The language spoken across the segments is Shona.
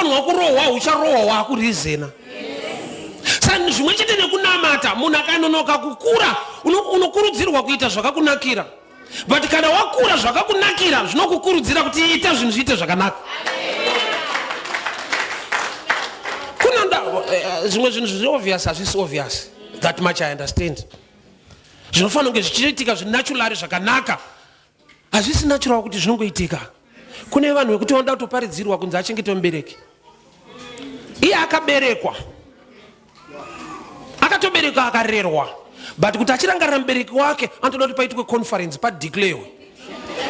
unofanirwa kurohwa ucharohwa wakurizena. Saka zvimwe chete nekunamata munhu akanonoka kukura unokurudzirwa kuita zvakakunakira. But kana wakura zvakakunakira zvinokukurudzira kuti ita zvinhu zviite zvakanaka. Zvimwe zvinhu zviri obvious hazvisi obvious. That much I understand. Zvinofanira kunge zvichiitika zvinachurari zvakanaka. Hazvisi natural kuti zvinongoitika. Kune vanhu vekuti vanoda kutoparidzirwa kunzi achengete mubereki. Iye akaberekwa. Akatoberekwa akarerwa. But kuti achirangarira mubereki wake anotoda kuti paitwe conference padeclarewe.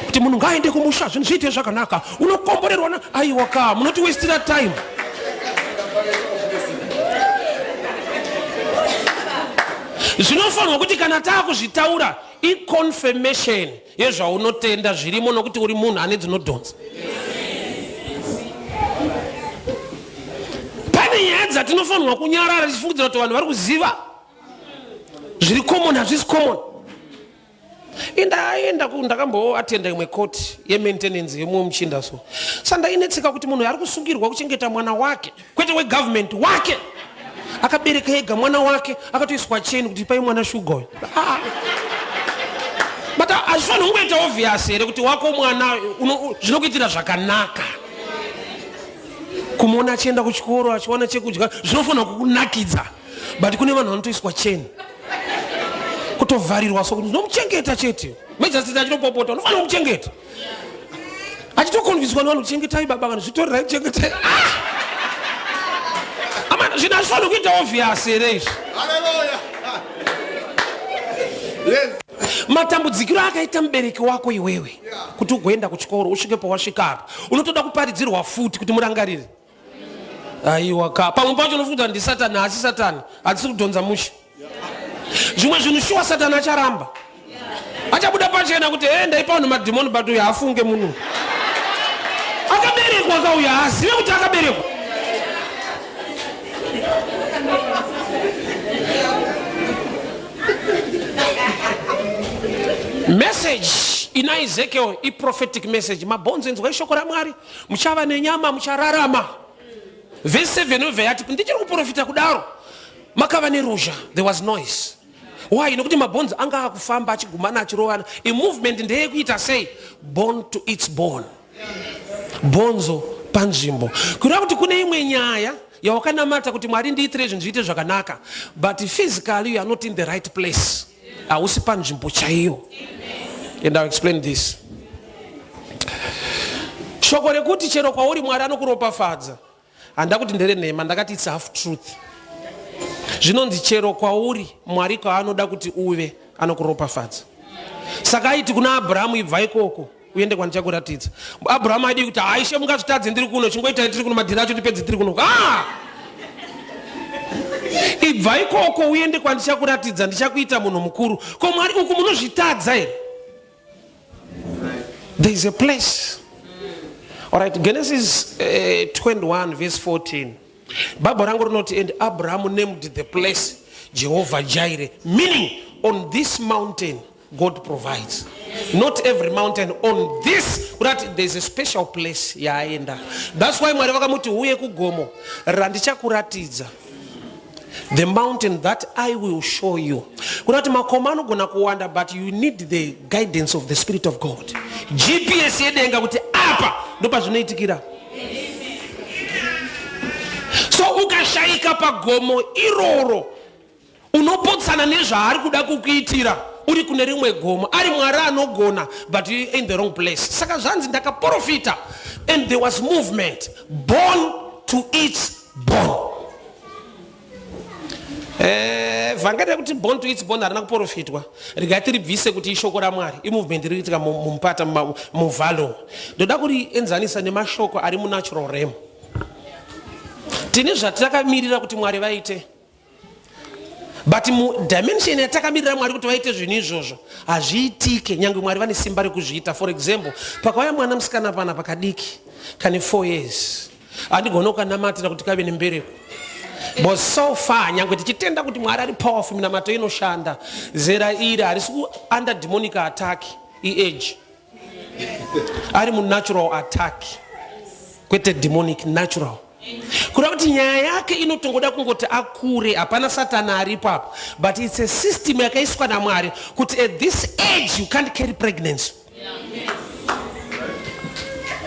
Kuti munhu ngaaende kumusha zvinhu zviite zvakanaka. Unokomborerwa na aiwa ka munoti wastira time. Zvinofanirwa kuti kana taakuzvitaura i-confirmation yezvaunotenda zvirimo nokuti uri munhu ane dzinodhonza. Pane nyaya dzatinofanirwa kunyarara tichifungidzira kuti vanhu vari kuziva zviri common hazvisi common. Ndakamboatenda imwe koti ye-maintenance yemumwe muchinda so. Saka ndainetseka kuti munhu ari kusungirwa kuchengeta mwana wake kwete wegovernment wake. Akabereka ega mwana wake akatoiswa cheni kuti pai mwana shuga uyu. But hazvifanirwi kungoita obvious here kuti wako mwana zvinokuitira zvakanaka. Kumuona achienda kuchikoro achiwana chekudya zvinofanira kukunakidza. But kune vanhu vanotoiswa cheni. Kutovharirwa so kuti ndinomuchengeta chete. Majestity achitopopota unofanira kumuchengeta. Achitokonvinswa nevanhu kuchengetai baba kana zvitorera kuchengetai. Zvinhu hazvifanira kuita obvious here izvi. Hallelujah. Matambudzikiro akaita mubereki wako iwewe kuti ugoenda kuchikoro usvike pawasvika apa unotoda kuparidzirwa futi kuti murangarire. Aiwa ka pamwe pacho unofunga ndi Satani asi Satani hatisi kudhonza musha. Zvimwe zvinhu shuwa Satani acharamba. Achabuda pachena kuti endai pano madhimoni but uyu afunge munhu. Akaberekwa kauya azive kuti akaberekwa. Message in Ezekiel, a prophetic message. Mabonzo nzwa ishoko ra Mwari, muchava nenyama muchararama. Verse 7 veyati ndichiri kuprofita kudaro. Makava neruzha, there was noise. Why? Nokuti mabonzo anga akufamba achigumana achirovana. A movement ndeyekuita say bone to its bone. Bonzo panzvimbo. Kureva kuti kune imwe nyaya yawakanamata kuti Mwari ndiitire zvinhu zviite zvakanaka, but physically you are not in the right place. Hausi panzvimbo chaiyo. And I'll explain this. Shoko rekuti chero kwauri Mwari anokuropafadza. Handa kuti ndere nhema, ndakati it's half truth. Zvinonzi chero kwauri Mwari kwaanoda kuti uve anokuropafadza. Saka aiti kuna Abrahamu ibva ikoko uende kwandichakuratidza. Abrahamu aidi kuti aishe mungazvitadze ndiri kuno chingoita tiri kuno madhira acho tipedze tiri kuno. Ibva ikoko uende kwandichakuratidza ndichakuita munhu mukuru. Ko Mwari uku munozvitadza here? There is a place. All right, Genesis 21 verse 14. Bible rangu rinoti, and Abraham named the place Jehovah Jireh, meaning on this mountain God provides. Not every mountain on this, but there is a special place yaenda. That's why Mwari vakamuti uye kugomo randichakuratidza. The mountain that I will show you. Kunati makomano gona kuwanda, but you need the guidance of the Spirit of God. GPS yedenga kuti apa ndopa zvinoitikira. So ukashaika pagomo iroro unopotsana nezvaari kuda kukuitira uri kune rimwe gomo ari Mwari anogona, but you in the wrong place. Saka zvanzi ndakaprofita, and there was movement, bone to its bone. Vangada kuti bone to its bone harina kuprofitwa. Rigati ribvise kuti ishoko raMwari imovement iri kuitika mumupata muvalo. Ndoda kuri enzanisa nemashoko ari munatural realm. Tine zvatakamirira kuti Mwari vaite, but mu dimension yatakamirira Mwari kuti vaite zvinhu izvozvo hazviitike nyange Mwari vane simba rekuzviita. For example, pakauya mwana musikana pana pakadiki kane 4 years handigona kukanamatira kuti kave nembereko. But so far nyange tichitenda kuti Mwari ari powerful, minamato inoshanda, zera iri harisi under demonic attack age, ari mu natural attack kwete demonic, natural. Kuda kuti nyaya yake inotongoda kungoti akure, hapana Satana aripo apo. But it's a system yakaiswa naMwari kuti at this age you can't carry pregnancy.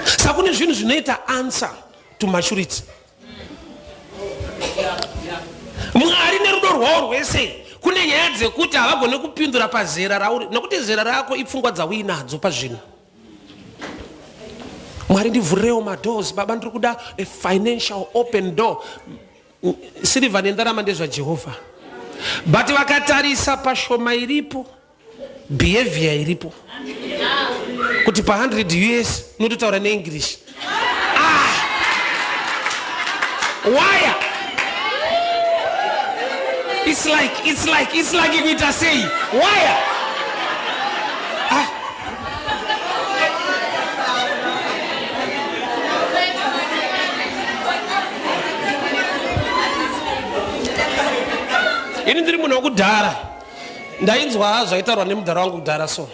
Saka kune zvinhu zvinoita answer to maturity. Mwari nerudo rwawo rwese kune nyaya dzekuti havagone kupindura pazera rauri, nokuti zera rako ipfungwa dzauinadzo pazvinhu. Mwari ndivhurewo madoors, baba ndiri kuda a financial open door. Silver nendarama ndezvaJehovha. But vakatarisa pashoma iripo, behavior iripo, kuti pa 100 US nototaura neEnglish. Why? It's like ikuita sei. Why? Ini ndiri munhu wokudhara, ndainzwa zvaitarwa nemudhara wangu kudhara. So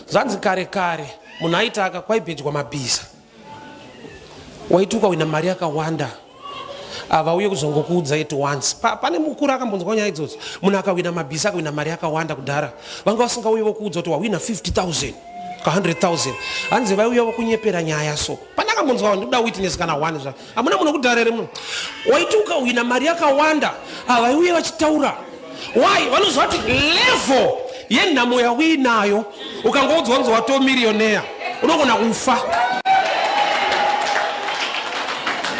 zvanzi kare kare munhu aita akakwaibhedwa mabhiza, waiti ukawina mari yakawanda avauye kuzongokuudza it once. Pane mukuru akambonzwa nyaya idzodzo, munhu akawina mabhiza akawina mari yakawanda kudhara, vanga vasingauye vokuudza kuti wawina 50,000 ka 100,000, hanzi vaiuya vokunyepera nyaya. So pane akambonzwa ndikuda witness kana 1 zva, hamuna munhu wokudhara ere muno, waiti ukawina mari yakawanda avaiuye vachitaura. Why? Vanozva kuti level yenhamo yauinayo ukangoudzwa kunzi wato millionaire unogona kufa.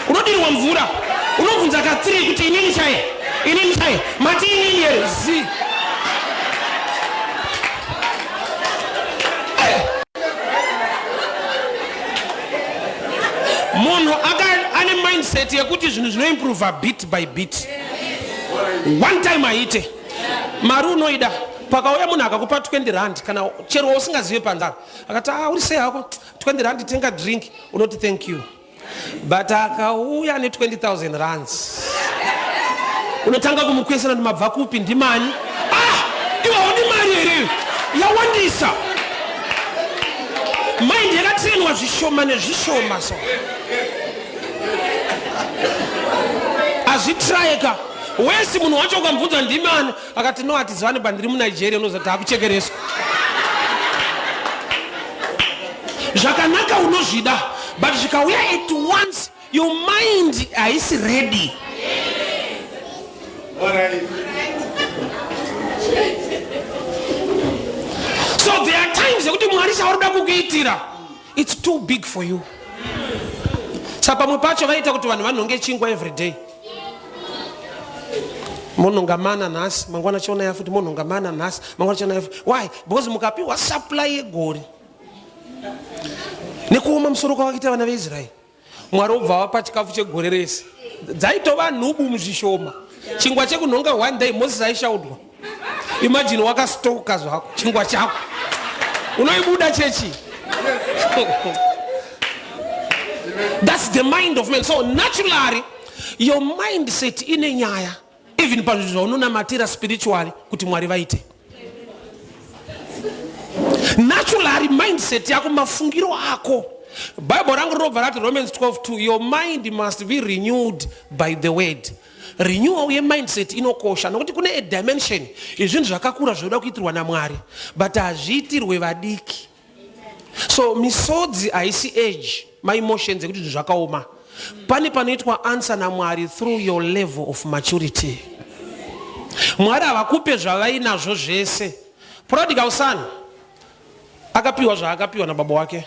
Unodirwa mvura, unobvunza ka 3 kuti inini chaye mati inini here zi. Munhu ane mindset yekuti zvinhu zvinoimprove bit by bit. One time aite mari unoida, pakauya munhu akakupa 20 rand kana chero usingazive panzara, akati uri sei hako 20 rand tenga drink, unoti thank you. But akauya ne 20,000 rands unotanga kumukwesera kuti mabva kupi, ndimani? Iwawo ndimari here yawandisa. Mind yakatrainwa zvishoma nezvishoma. So azvitraeka wesi munhu wacho ukamubvunza ndimani, akati no atizivane bandiri muNigeria, unozoti akuchekereswa. Zvakanaka unozvida, but zvikauya at once your mind haisi ready. So there are times yekuti Mwari chaurida kukuitira it's too big for you. Saka pamwe pacho vaita kuti vanhu vanonge chingwa every day. Munonga mana nhasi mangwana chiona yafuti, munonga mana nhasi mangwana chiona yafuti. Why? Because mukapiwa supply yegori nekuoma musoro kwavakaita vana veIsraeri, Mwari obva vapa chikafu chegore rese. Dzaitova nhubu muzvishoma. Chingwa chekunhonga 1 day Moses aishaudwa. Imagine wakastoka zvako chingwa chako unoibuda chechi. That's the mind of man. So naturally your mindset ine nyaya even pazvinhu zvaunonamatira spiritually kuti Mwari vaite. Naturally mindset yako, mafungiro ako, Bible rangu rinobva rati Romans 12:2, your mind must be renewed by the word. Renewal mindset inokosha nokuti kune a dimension izvinhu zvakakura zvoda kuitirwa naMwari but hazviitirwe vadiki. So misodzi haisi age, my emotions ekuti zvinhu zvakaoma. Pane panoitwa answer naMwari through your level of maturity. Mwari havakupe zvavainazvo zvese. Prodigal son akapiwa zvaakapiwa nababa wake.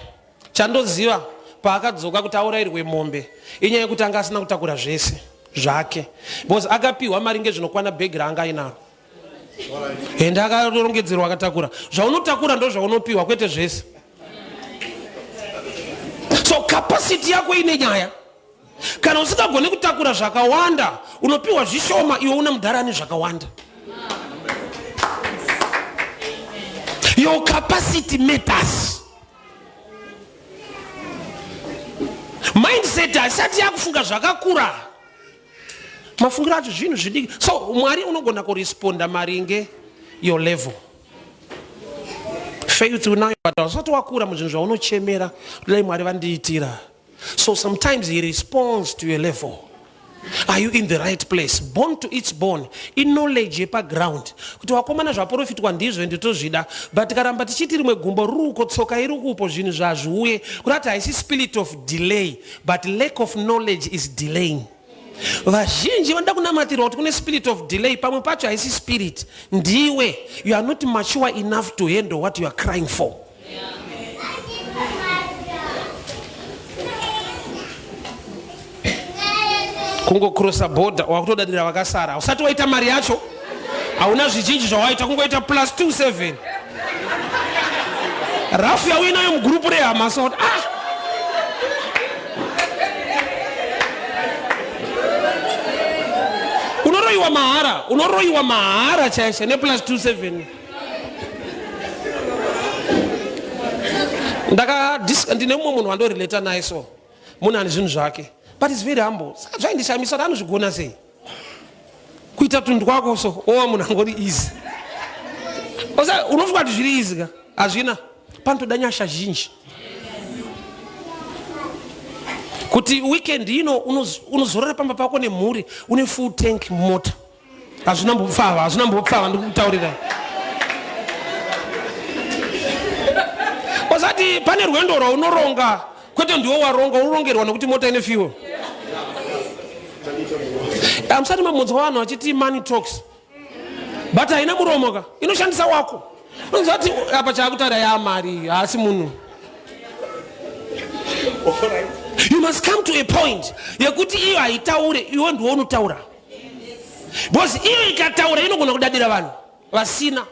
Chandoziva paakadzoka kuti aurayirwe mombe inyaya yekuti anga asina kutakura zvese zvake, because akapiwa mari ngezvinokwana bhegi raanga ainaro, ende akarongedzerwa akatakura. Zvaunotakura ndo zvaunopiwa, kwete zvese. So capacity yako ine nyaya. Kana usingagone kutakura zvakawanda unopiwa zvishoma, iwe una mudharani zvakawanda. Your capacity matters. Mindset asati yakufunga zvakakura, mafungiro acho zvinhu zvidiki. So Mwari unogona kuresponda maringe your level. Faith unayo but usati wakura muzvinhu zvaunochemera dai Mwari vandiitira. So sometimes he responds to your level. Are you in the right place? Born to each born. In knowledge yepa ground. Kuti wakomana zvaprofitwa ndizvo ende tozvida. But karamba tichiti rimwe gumbo ruko tsoka iri kupo zvinhu zvazviuye. Kuti haisi spirit of delay, but lack of knowledge is delaying. Vazhinji vanoda kunamatirwa kuti kune spirit of delay, pamwe pacho haisi spirit. Ndiwe, you are not mature enough to handle what you are crying for. Kungo crossa border wakutodadira vakasara usati waita mari yacho hauna zvizhinji zvawaita kungoita +27 rafu yawinayo mugrupu rehama soti unoroyiwa mahara chaisha ne +27 ndine mumwe munhu wandorelata naye so munhu ane zvinhu zvake. But it's very humble. Zvaindishamisa kuti anozvigona sei kuita tunhu twako so munhu angori easy. Osa unofunga kuti zviri easy ka? Hazvina. Panotoda nyasha zhinji. Kuti weekend unozorora pamba pako nemhuri une full tank mota. Hazvina mbopfava ndikutaurira. Osati pane rwendo rwaunoronga kwete ndiwo waronga urongerwa nekuti mota ine fuel. Amusati mamudzi vanhu vachiti money talks. But haina muromo ka inoshandisa wako. Unozati apa chakutaura yamari haasi munhu. You must come to a point yekuti iyo haitaure iwe ndiwo unotaura. Because iyo ikataura inogona kudadira vanhu vasina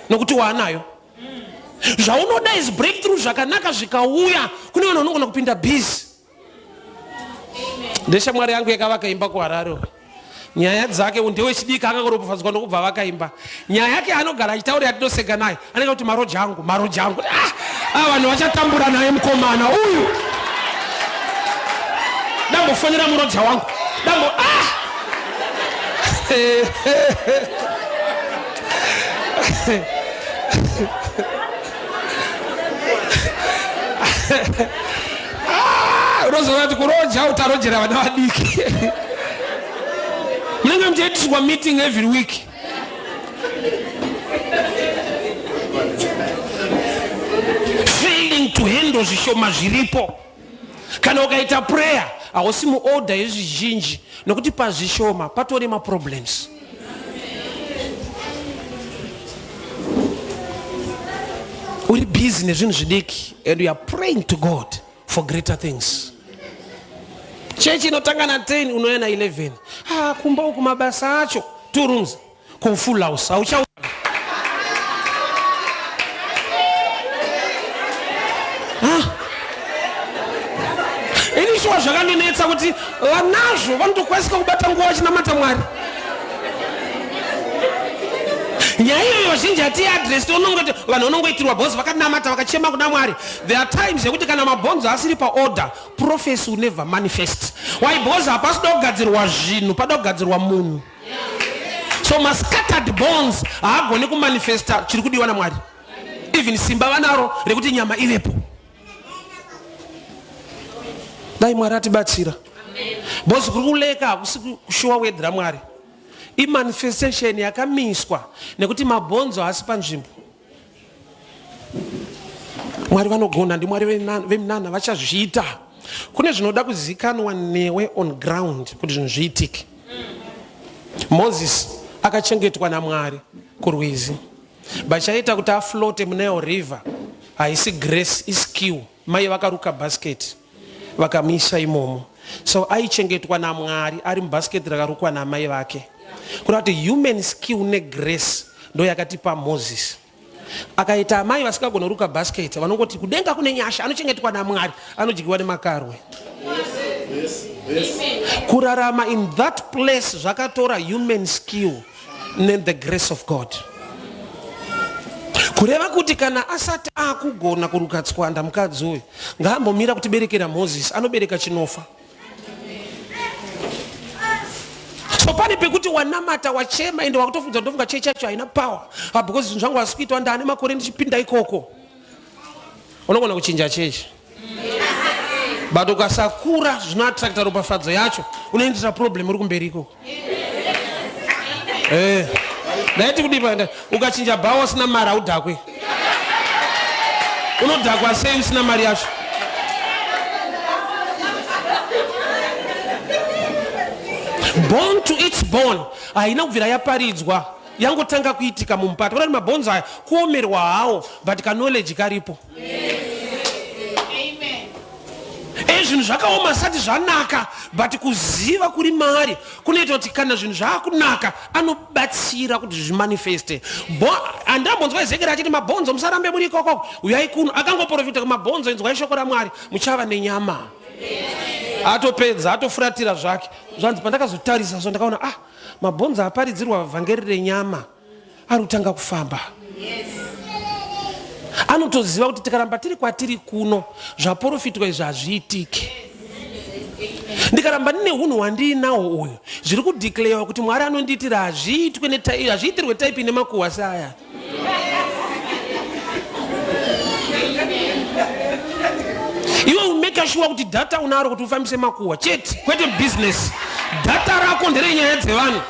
nokuti waanayo. Zvaunoda is breakthrough zvakanaka zvikauya kune vanhu vanogona kupinda busy. Ndesha mwari yangu yakavaka imba kuHarare. Nyaya dzake ndewe chidiki akakoropofadzwa ndokubva vakaimba. Nyaya yake anogara achitaura atidoseka naye. Anenge kuti maroja angu. Vanhu vachatambura naye mukomana uyu. Dambofonera muroja wangu. Unozova kuti kuroja utarojera vana vadiki. Munenge muchaitiswa meeting every week. Failing to handle zvishoma zviripo. Kana ukaita prayer hausi muorder yezvizhinji nokuti pazvishoma patori maproblems. Uri busy nezvinhu zvidiki and you are praying to God for greater things. Chechi inotanga na 10 unoenda 11. Kumba uku mabasa acho 2 rooms ku full house aucha. Ini shwa zvakandinetsa kuti vanazvo vanotokwaisika kubata nguva vachinamata Mwari. Nyaya iyo vazhinji hati address unongoti vanhu vanongoitirwa bhonzo vakanamata vakachema kuna Mwari. There are times yekuti kana mabhonzo asiri paorder prophecy will never manifest. Why bhonzo hapasida kugadzirwa zvinhu pada kugadzirwa munhu. So scattered bones haagoni kumanifesta chiri kudiwa naMwari. Even simba vanaro rekuti nyama ivepo. Dai Mwari atibatsira. Bhonzo kuri kuleka hakusi kushuwa wedhi raMwari. Manifestation yakamiswa nekuti mabhonzo hasi panzvimbo. Mwari vanogona ndi Mwari veminana vachazviita. Kune zvinoda kuzikanwa newe on ground kuti zvinhu zviitike. Moses akachengetwa naMwari kurwizi. Bachaita kuti aflote mune river haisi grace iskill. Mai vakaruka basket vakamisa imomo. So aichengetwa naMwari ari mubasket rakarukwa namai vake. Kurati human skill ne grace ndo yakatipa Moses. Akaita amai vasikagona kuruka basket vanongoti kudenga kune nyasha anochengetwa naMwari anodyiwa nemakarwe. Kurarama in that place zvakatora human skill and the grace of God. Kureva kuti kana asati akugona kuruka tswanda mukadzi uyu ngaambomira kutiberekera Moses anobereka chinofa. So pane pekuti wanamata wachema ende wakutofunza ndofunga chechacho haina power. Because zvinhu zvangu hasikuitwa ndane makore ndichipinda ikoko. Unogona kuchinja chechi. but ukasakura zvinoattracta ropafadzo yacho unoendesa problem uri kumberi ikoko. Ndaiti kudipa ukachinja bhawa usina mari audhakwe. Unodhakwa sei usina mari yacho? Born to its born haina kubvira yaparidzwa, yangotanga kuitika mumupata. Kuti mabhonzo aya kuomerwa hawo but knowledge karipo. Zvinhu zvakaoma sati zvanaka but kuziva kuri mari kunoita kuti kana zvinhu zvakunaka anobatsira kuti zvimanifeste. Andambonzwa Ezekiel achiti mabhonzo musarambe muri ikoko, uyai kuno. Akangoprofita kumabhonzo, inzwai shoko raMwari muchava nenyama. Atopedza atofuratira zvake. Zvanzi pandakazotarisa so ndakaona mabhonzo aparidzirwa vhangeri renyama ari kutanga kufamba. Anotoziva kuti tikaramba tiri kwatiri kuno zvaprofitwa izvi hazviitike. Ndikaramba nine hunhu hwandinawo uyu zviri kudeclarewa kuti Mwari anondiitira hazviitirwe type nemakuhwa saya. Iwe make sure kuti data unaro kuti ufambise makuhwa chete, kwete business. Data rako nderenyaya dzevanhu.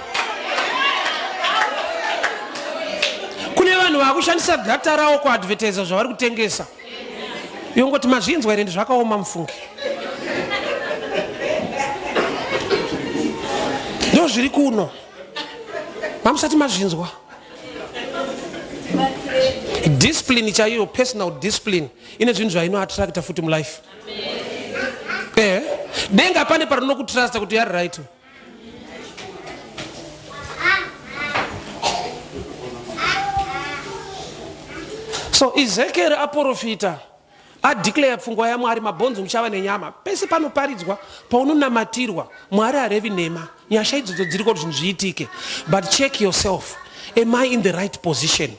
Kune vanhu vakushandisa data rawo kuadvertisa zvavari kutengesa. Yongoti mazvinzwa here zvakaoma mufunge. Ndo zviri kuno. Mamusati mazvinzwa. Discipline chaiyo, personal discipline ine zvinhu zvainoattracta futi mulife. Denga pane parinokutrasta kuti yari right. So Ezekiel aprofita, adeclare pfungwa yaMwari, mabhonzo muchava nenyama. Pese panoparidzwa, paunonamatirwa, Mwari harevi nema. Nyasha idzodzo dziriko kuti zvinhu zviitike. But check yourself. Am I in the right position?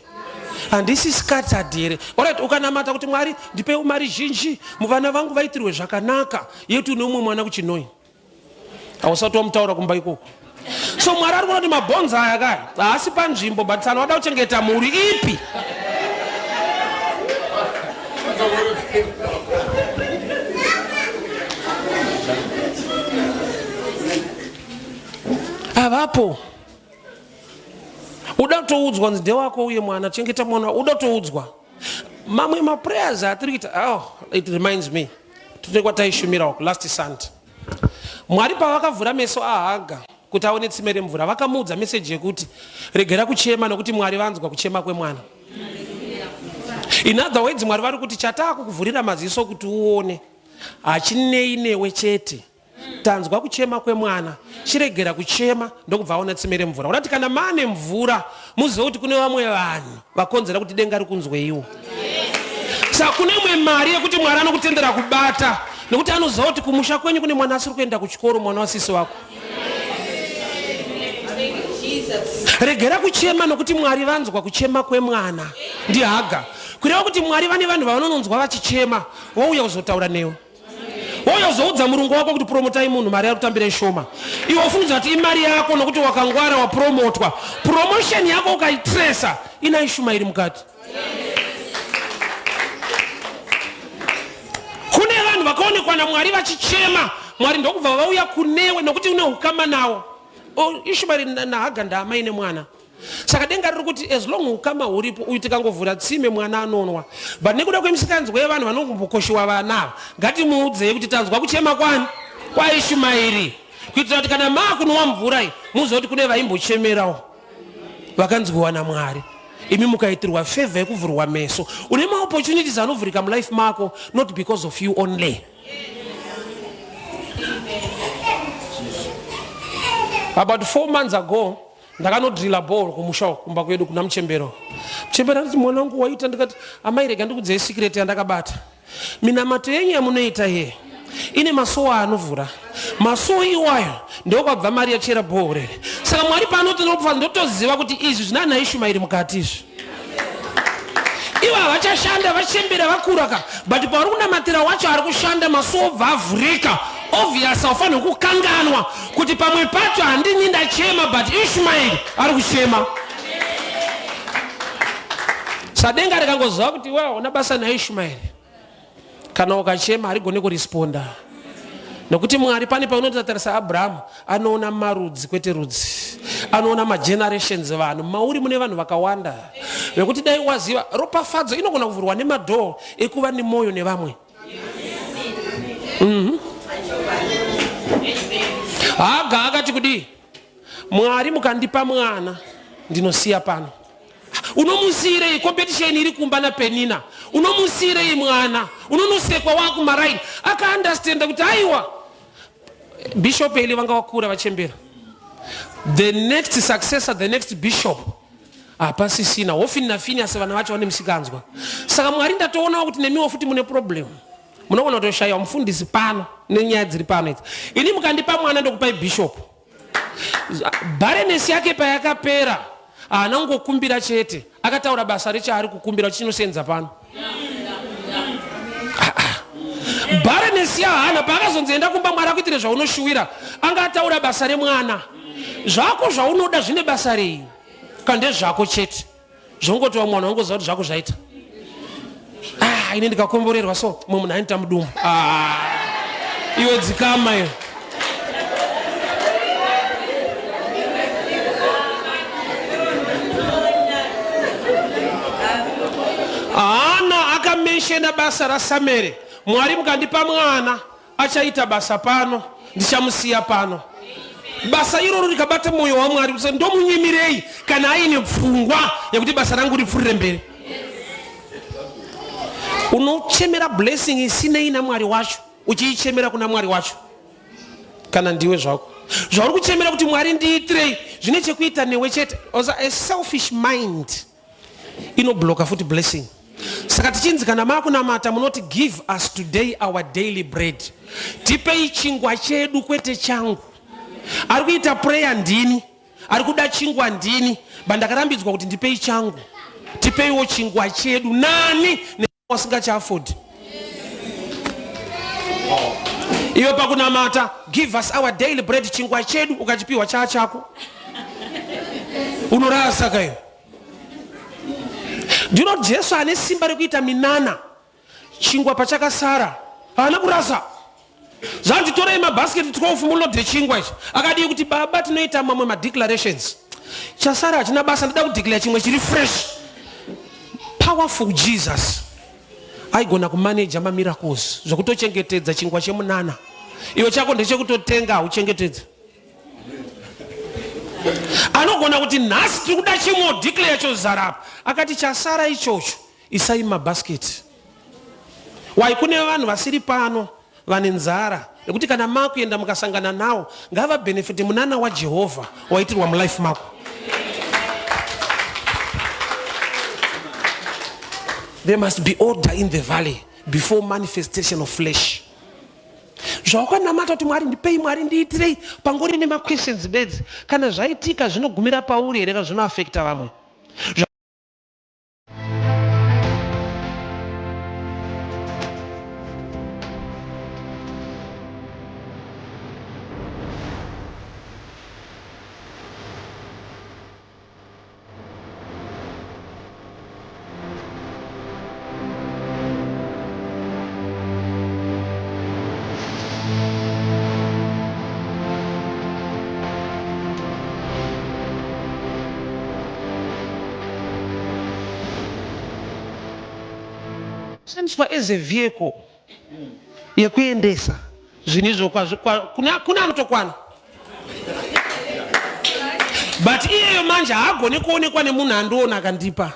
And this is scattered here. Alright, ukanamata kuti Mwari ndipe mari zhinji, muvana vangu vaitirwe zvakanaka, yetu neumwe mwana kuchinoi. Hausati wamutaura kumba ikoko. So Mwari ari kuona kuti mabhonzo aya kaya haasi panzvimbo, but sana wada kuchengeta mhuri ipi? Avapo uda kutoudzwa nzinde wako uye mwana, chengeta mwana, uda kutoudzwa. Mamwe maprayers atiri kuita, it reminds me, tunekwa taishumira last Sunday. Mwari pavakavhura meso aHaga kuti aone tsime remvura, vakamuudza message yekuti regera kuchema nokuti Mwari vanzwa kuchema kwemwana. In other words, Mwari vari kuti chatakukuvhurira maziso kuti uone hachinei newe chete. Tanzwa kuchema kwemwana, chiregera kuchema ndokubva aona tsime remvura. Kuti kana mane mvura muzive kuti kune vamwe vanhu vakonzera kuti denga rikunzweiwo. Saka kune imwe mari yekuti Mwari anokutendera kubata nekuti anoziva kuti kumusha kwenyu kune mwana asiri kuenda kuchikoro, mwana wasisi wako. Regera kuchema nokuti Mwari vanzwa kuchema kwemwana. NdiHaga kureva kuti Mwari vane vanhu vavanononzwa vachichema, wouya kuzotaura newe. Wouya kuzoudza murungu wako kuti promotai munhu, mari yarikutambira shoma. Iwe ufunidza kuti imari yako nokuti wakangwara wapromotwa. Promotion yako ukaitresa ina ishuma iri mukati. Kune vanhu vakaonekwa naMwari vachichema, Mwari ndokubva vauya kunewe nokuti une ukama nawo. Ishuma iri naHaga ndama ine mwana. Saka denga riri kuti as long ukama huripo uitikangovhura tsime mwana anonwa. But nekuda kwemisikanzwa yevanhu vanokumbokoshiwa vana, ngatimuudze kuti tanzwa kuchema kwani kwaIshumairi, kuitira kuti kana makunwa mvura iyi muzive kuti kune vaimbochemerawo vakanzwiwa naMwari. Imi mukaitirwa favor yekuvhurwa meso. Une maopportunities anovhurika mulife mako, not because of you only. About 4 months ago, ndakanodrilla ball kumusha kumba kwedu kuna mchembero. Mchembero ati mwanangu waita, ndikati amai rega ndikudzei secret yandakabata. Minamato yenyu yamunoita ye ine masowa anovhura. Masowa iwayo ndokabva mari yachera ball. Saka Mwari panoti ndopfa ndotoziva kuti izvi zvinana Ishumairi mukati izvi. Iwa vachashanda vachembera vakuraka, but pauri kunamatira wacho ari kushanda masowa bvavhurika. Obvious aufana kukanganwa kuti pamwe pacho handini ndachema, but Ishumairi ari kuchema. Sadenga rikangoziva kuti wewe una basa naIshumairi, kana ukachema harigone kuresponda. Nokuti Mwari pane paunotarisa Abraham anoona marudzi kwete rudzi. Anoona magenerations vanhu. Mauri mune vanhu vakawanda. Nokuti dai waziva ropafadzo inogona kuvhurwa nemadhoo ekuva nemoyo nevamwe. Haga akati kudi Mwari mukandipa mwana ndinosiya pano. Unomusirei competition iri kumba na Penina. Unomusirei mwana. Unonosekwa waku maraini. Aka understand kuti aiwa bishop ili vanga wakura vachembera. The next successor, the next bishop. Pasi sina ofini na fini asevana wacho wane msikanzwa. Saka Mwari ndatoona kuti nemiwa futi mune problem. Munogona kutoshaya mfundisi pano nenyaya dziri pano idzi. Ini mukandipa mwana ndokupai bishop. Barrenness yake payakapera. Anangokumbira chete. Akataura basa richa ari kukumbira chinosenza pano. Barrenness ya hana pakazonzenda kumba Mwari akuitire zvaunoshuwira. Anga ataura basa remwana. Zvako zvaunoda zvine basa rei. Kande zvako chete. Zvongotwa mwana wangoziva kuti zvako zvaita. Ine ndikakomborerwa so munhu aita mudumu. Iwe dzikama iyo. Ana akameshena basa raSamere. Mwari mukandipa mwana achaita basa pano ndichamusiya pano. Basa iroro rikabata moyo wa Mwari kuti ndomunyimirei kana aine pfungwa yekuti basa rangu ripfurire mberi. Unochemera blessing isina ina Mwari wacho uchiichemera kuna Mwari wacho. Kana ndiwe zvako zvauri kuchemera kuti Mwari ndiitirei zvine chekuita newe chete. A selfish mind inobloka futi blessing. Saka tichinzi kana makunamata munoti give us today our daily bread. Tipei chingwa chedu kwete changu. Ari kuita prayer ndini, ari kuda chingwa ndini, bandakarambidzwa kuti ndipei changu. Tipeiwo chingwa chedu nani wasingacha afford. Iwe pakunamata give us our daily bread chingwa chedu ukachipiwa chako. Unorasa kayo. Do you know Jesu ane simba rekuita minana chingwa pachakasara haana kurasa. Zanti torei mabasket 12 mulodhe chingwa ichi. Akadi kuti baba tinoita mamwe madeclarations. Chasara achina basa ndida kudeclare chimwe chiri fresh. Powerful Jesus. Aigona kumanage miracles zvokutochengetedza chingwa chemunana. Iwe chako ndechekutotenga uchengetedza. Anogona kuti nhasi tiri kuda chimwe declare chozara. Akati chasara ichocho isai mabasket. Wai kune vanhu vasiri pano vane nzara nekuti kana makuenda mukasangana nawo ngava benefit munana wa Jehovah waitirwa mulife mako. There must be order in the valley before manifestation of flesh. Zvawakanamata kuti Mwari ndipei, Mwari ndiitirei, pangori nema questions bedzi. Kana zvaitika zvinogumira pauri here kana zvinoaffecta vamwe. Shandiswa as a vehicle yekuendesa zvinizvo kuna anotokwana. But iyeyo manje haagoni kuonekwa nemunhu andiona akandipa.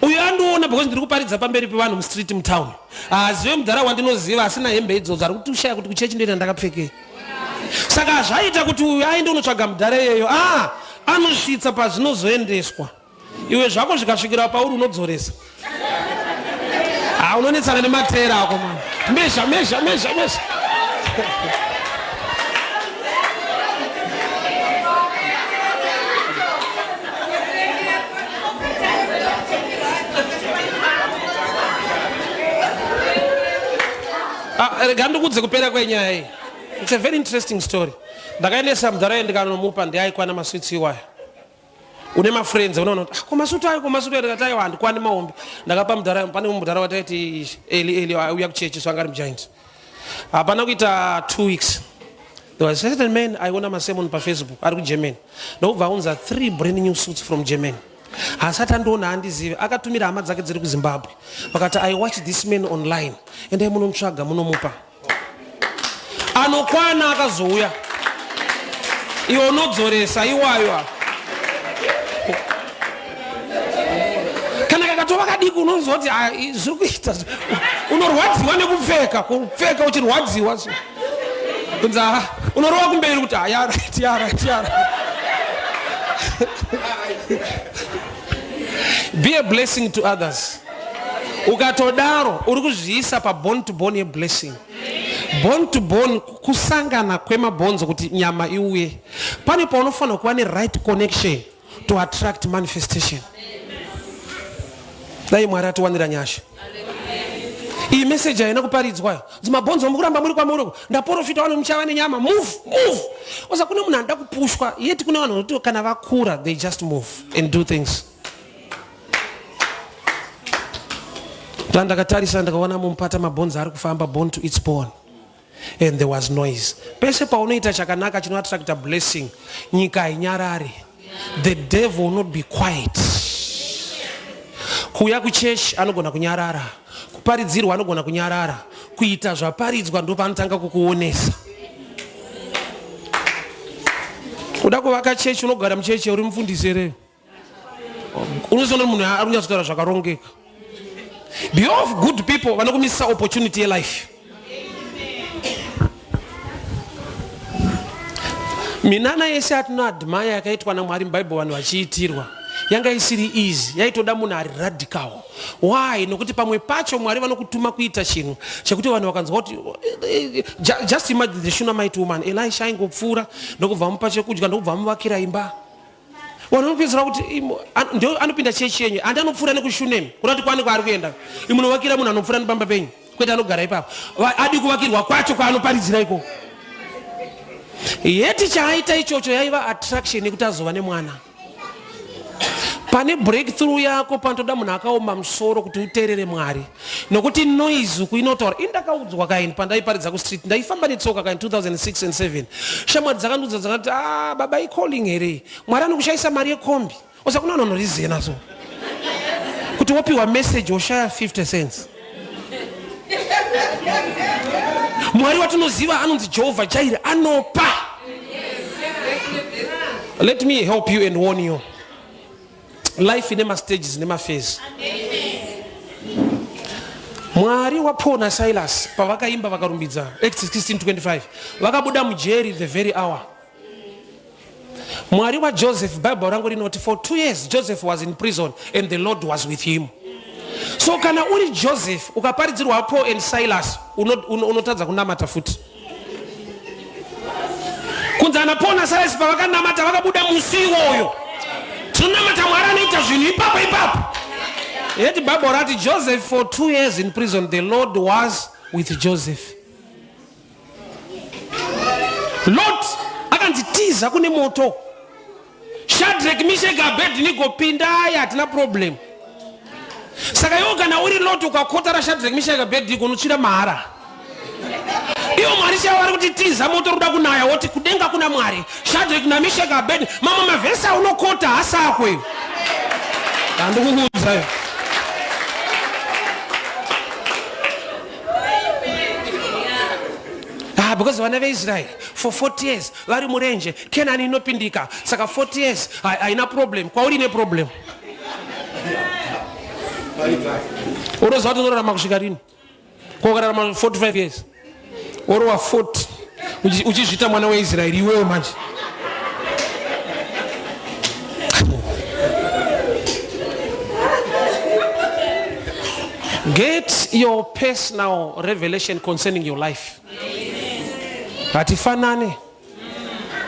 Uyo andiona because ndiri kuparidza pamberi pevanhu mustreet mutown. Azive mudhara wandinoziva asina hembe idzodzo ari kuti ushaya kuti kuchechi ndoenda ndakapfekei. Saka zvaita kuti uyu aende unotsvaga mudhara iyeyo anosvitsa pazvinozoendeswa. Iwe zvako zvikasvikira pauri unodzoresa. Unonetsana nematera ako mwana. Mesha. Ndikudze kupera kwenyaya iyi. It's a very interesting story. Ndakaendesa mudhara ndikanomupa ndiaikwana maswitsi iwaya. Une ma friends unoona komasutu ndikati handikwani maombi. Ndakapa mudhara pane mudhara wataiti Eli auya kuchechi swanga ari mugiant. Hapana kuita 2 weeks. There was a certain man I wona masemon pa Facebook ari ku Germany. Ndobva unza 3 brand new suits from Germany. Asati andoona handizive akatumira hama dzake dziri kuZimbabwe. Vakati I watched this man online and I munomutsvaga munomupa. Anokwana akazouya. Iwo unodzoresa iwayo. Kana kakatova kadiki unonzwa kuti zviri kuita. Unorwadziwa nekupfeka uchirwadziwa. Kunza unorova kumberi kuti yara. Be a blessing to others. Ukatodaro uri kuzviisa pa born to born blessing. Born to born kusangana kwemabhonzo kuti nyama iuye. Pane paunofanira kuva right connection to attract manifestation. Dai Mwari atiwanira nyasha. Iyi message haina kuparidzwa. Dzimabhonzo mukuramba muri kwamuri. Ndaprofita vanhu muchava nenyama. Move. Osa kune munhu anoda kupushwa. Yeti kune vanhu vanoti kana vakura they just move and do things. Ndakatarisa ndakaona mumupata mabhonzo ari kufamba born to its born. And there was noise. Pese paunoita chakanaka chino attract a blessing. Nyika inyarare. The devil will not be quiet. Kuya kuchechi anogona kunyarara. Kuparidzirwa anogona kunyarara. Kuita zvaparidzwa ndo panotanga kukuonesa. Uda kuvaka chechi unogara muchechi uri mufundisi ere. Unozoona munhu ari kunyatsotara zvakarongeka. Be of good people vanokumisa opportunity in life. Minana yese atinoadmire yakaitwa naMwari muBhayibheri vanhu vachiitirwa yanga isiri easy, yaitoda munhu ari radical. Why? Nokuti pamwe pacho Mwari vanokutuma kuita chinhu chekuti vanhu vakanzwa kuti just imagine the Shunammite woman. Elisha aingopfuura ndokubva mupa chekudya ndokubva muvakira imba. Vanhu vanopedzera kuti ndio anopinda chechi yenyu andi anopfuura nekuShunemi kunoti kwani kwaari kuenda. Imunovakira munhu anopfuura nepamba penyu kwete anogara ipapo. Adi kuvakirwa kwacho kwaanoparidzira iko. Yeti chaaita ichocho yaiva attraction yekuti azova nemwana. Pane breakthrough yako panotoda munhu akaoma musoro kuti uteerere Mwari. Nokuti noise kuinotaura. Indakaudzwa kaini pandaiparidza kustreet. Ndaifamba netsoka kaini 2006 and 7. Shamwari dzakandudza dzakati baba calling here. Mwari anokushaisa mari yekombi. Osa kuna vanhu vanoriziva nazo. Kuti wopiwa message woshaya 50 cents. Mwari watinoziva anonzi Jehovah Jireh anopa. Let me help you and warn you. Life in stages, in phase. Mwari wa Paul na Silas pavakaimba vakarumbidza Acts 16:25 vakabuda mujeri the very hour. Mwari wa Joseph Bible rangu rinoti for 2 years Joseph was in prison and the Lord was with him. So kana uri Joseph ukaparidzirwa Paul and Silas unotadza kunamata futi. Kunzana Paul na Silas pavakanamata vakabuda musiwoyo. Tunamata Mwari anoita zvinhu ipapo. Yet Bible rati Joseph for 2 years in prison the Lord was with Joseph. Lord akanzitiza kune moto. Shadrach, Meshach, Abednego pinda hatina problem. Saka iwo kana uri Lord ukakotara Shadrach, Meshach, Abednego unochira mahara. Iwo Mwari chavari kuti tiza moto ruda kunaya woti kudenga kuna Mwari. Shadrach na Meshach, Abednego mama mavhesa unokota hasakwe. Andikukuudza. Because vana veIsrael for 40 years vari murenje Kenani inopindika saka 40 years haina problem kwauri ne problem. Unoziva kuti unorarama kusvika rini? Kokararama 45 years oro wa 40 uchizvita mwana weIsraeri iwewe manje. Get your personal revelation concerning your life. Hatifanane.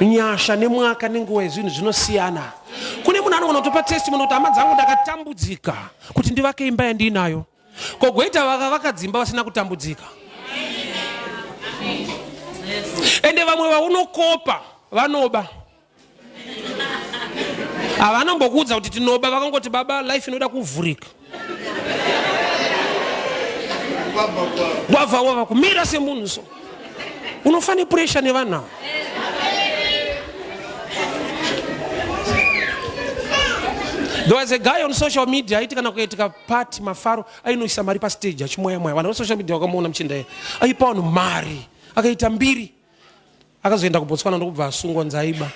Nyasha nemwaka nenguva zvinhu zvinosiyana. Kune munhu anogona kutopa testimony kuti hama dzangu ndakatambudzika kuti ndivake imba yandinayo. Kogoita vakadzimba vasina kutambudzika. Ende vamwe vaunokopa vanoba. Avanombokuudza kuti tinoba vakangoti baba life inoda kuvhurika. wava kumira semunhu so unofane pressure nevanhu ava. There was a guy on social media aiti kana kuitika party mafaro ainoisa mari pa stage achimoya moya vanhu social media wakamuona muchinda yeye aipa vanhu mari akaita mbiri akazoenda kuBotswana ndokubva asungwa nzaiba.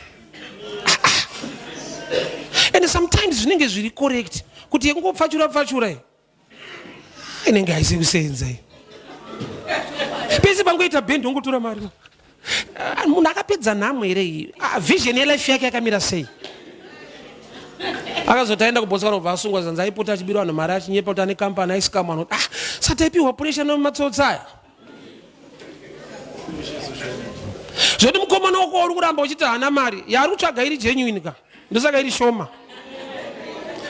And sometimes zvinenge zviri correct kuti yekungopfachura inenge haisi kusenza pese pangoita bhendi ungotora mari munhu akapedza nhamo here iyi vision yelife yake yakamira sei. Akazotaenda kuBotswana kubva asungwa zanzi aipota achibira vanhu mari achinyepa kuti ane kampani aisikama anoti sataipiwa pressure nomumatsotsa zvoti mukomana wako uri kuramba uchiti hana mari yari kutsvaga iri genuine ka ndosaka iri shoma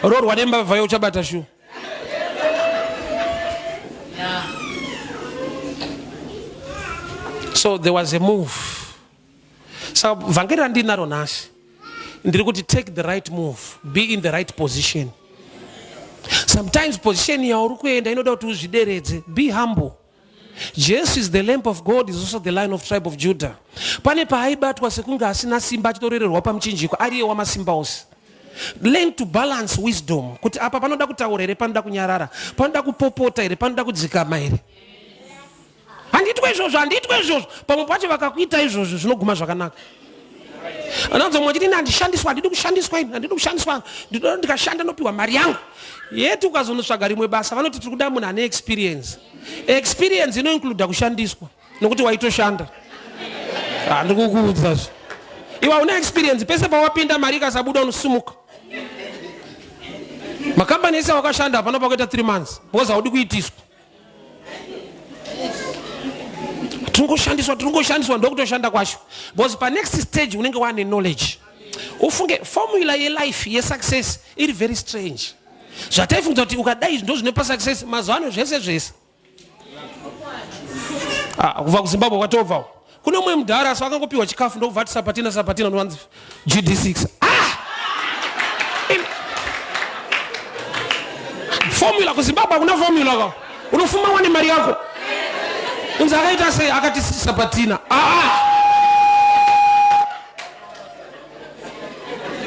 roorwa nembavha uchabata shu. So there was a move. So vhangeri randinaro nhasi ndiri kuti take the right move, be in the right position. Sometimes position yauri kuenda inoda kuti uzvideredze. Be humble. Jesus is the Lamb of God, is also the Lion of tribe of Judah. Pane paaibatwa sekunge asina simba achitorererwa pamuchinjiko ariye wamasimba ose. Learn to balance wisdom. Kuti apa panoda kutaura here, panoda kunyarara, panoda kupopota here, panoda kudzikama here. Handitwe izvozvo pamwe pacho vakakuita izvozvo zvinoguma zvakanaka. Ananzo mwachiti handishandiswa, handidi kushandiswa, ndinoda ndikashanda nopiwa mari yangu. Yetu ukazonotsvaga rimwe basa vanoti tiri kuda munhu ane experience. Experience inoincluda kushandiswa nokuti waitoshanda. Ndikukuudza. Iwa una experience pese pawapinda mari ikasabuda unosumuka. Makambani ese wakashanda pano pakuita 3 months because haudi kuitiswa. Tungoshandiswa ndokutoshanda kwacho. Because pa next stage unenge wane knowledge. Ufunge formula ye life ye success iri very strange. Zvataifunga kuti ukadai ndo zvinopa success mazano zvese. Kubva kuZimbabwe kwatobva. Kuno mwe mudhara so akangopiwa chikafu ndokubva sapatina nwanzi GD6. Formula kuZimbabwe kuna formula ka. Unofuma wane mari yako. Unza akaita sei akati sapatina.